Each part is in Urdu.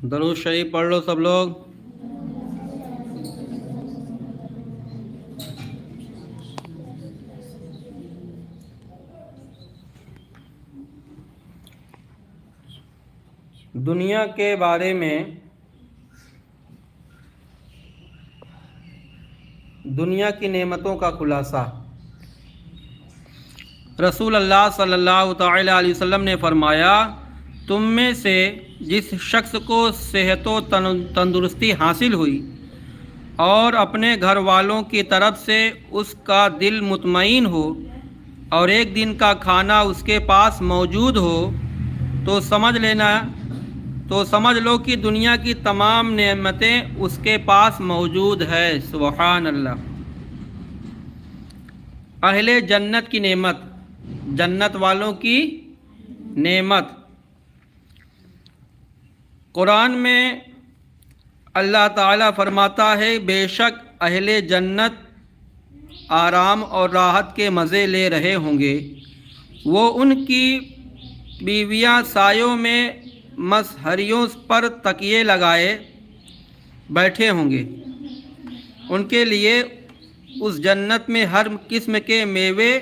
درود شریف پڑھ لو سب لوگ۔ دنیا کے بارے میں، دنیا کی نعمتوں کا خلاصہ۔ رسول اللہ صلی اللہ تعالی علیہ وسلم نے فرمایا، تم میں سے جس شخص کو صحت و تندرستی حاصل ہوئی اور اپنے گھر والوں کی طرف سے اس کا دل مطمئن ہو اور ایک دن کا کھانا اس کے پاس موجود ہو تو سمجھ لو کہ دنیا کی تمام نعمتیں اس کے پاس موجود ہے۔ سبحان اللہ۔ اہل جنت کی نعمت، جنت والوں کی نعمت۔ قرآن میں اللہ تعالیٰ فرماتا ہے، بے شک اہل جنت آرام اور راحت کے مزے لے رہے ہوں گے، وہ ان کی بیویاں سایوں میں مصہریوں پر تکیے لگائے بیٹھے ہوں گے، ان کے لیے اس جنت میں ہر قسم کے میوے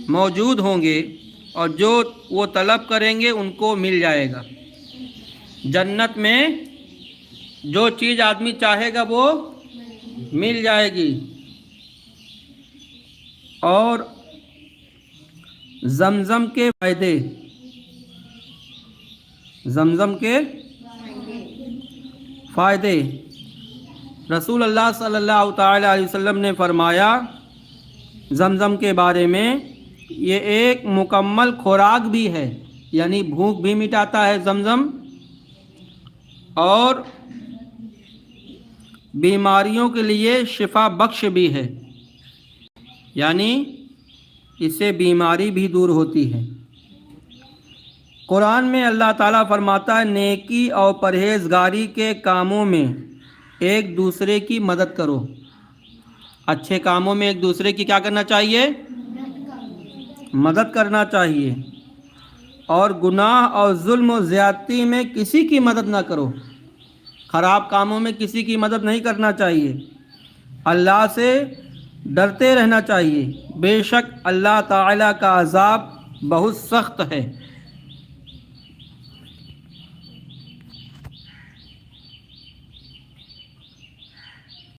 موجود ہوں گے اور جو وہ طلب کریں گے ان کو مل جائے گا۔ جنت میں جو چیز آدمی چاہے گا وہ مل جائے گی۔ اور زمزم کے فائدے، زمزم کے فائدے۔ رسول اللہ صلی اللہ تعالی علیہ وسلم نے فرمایا زمزم کے بارے میں، یہ ایک مکمل خوراک بھی ہے، یعنی بھوک بھی مٹاتا ہے زمزم، اور بیماریوں کے لیے شفا بخش بھی ہے، یعنی اس سے بیماری بھی دور ہوتی ہے۔ قرآن میں اللہ تعالیٰ فرماتا ہے، نیکی اور پرہیزگاری کے کاموں میں ایک دوسرے کی مدد کرو۔ اچھے کاموں میں ایک دوسرے کی کیا کرنا چاہیے؟ مدد کرنا چاہیے۔ اور گناہ اور ظلم و زیادتی میں کسی کی مدد نہ کرو، خراب کاموں میں کسی کی مدد نہیں کرنا چاہیے۔ اللہ سے ڈرتے رہنا چاہیے، بے شک اللہ تعالیٰ کا عذاب بہت سخت ہے۔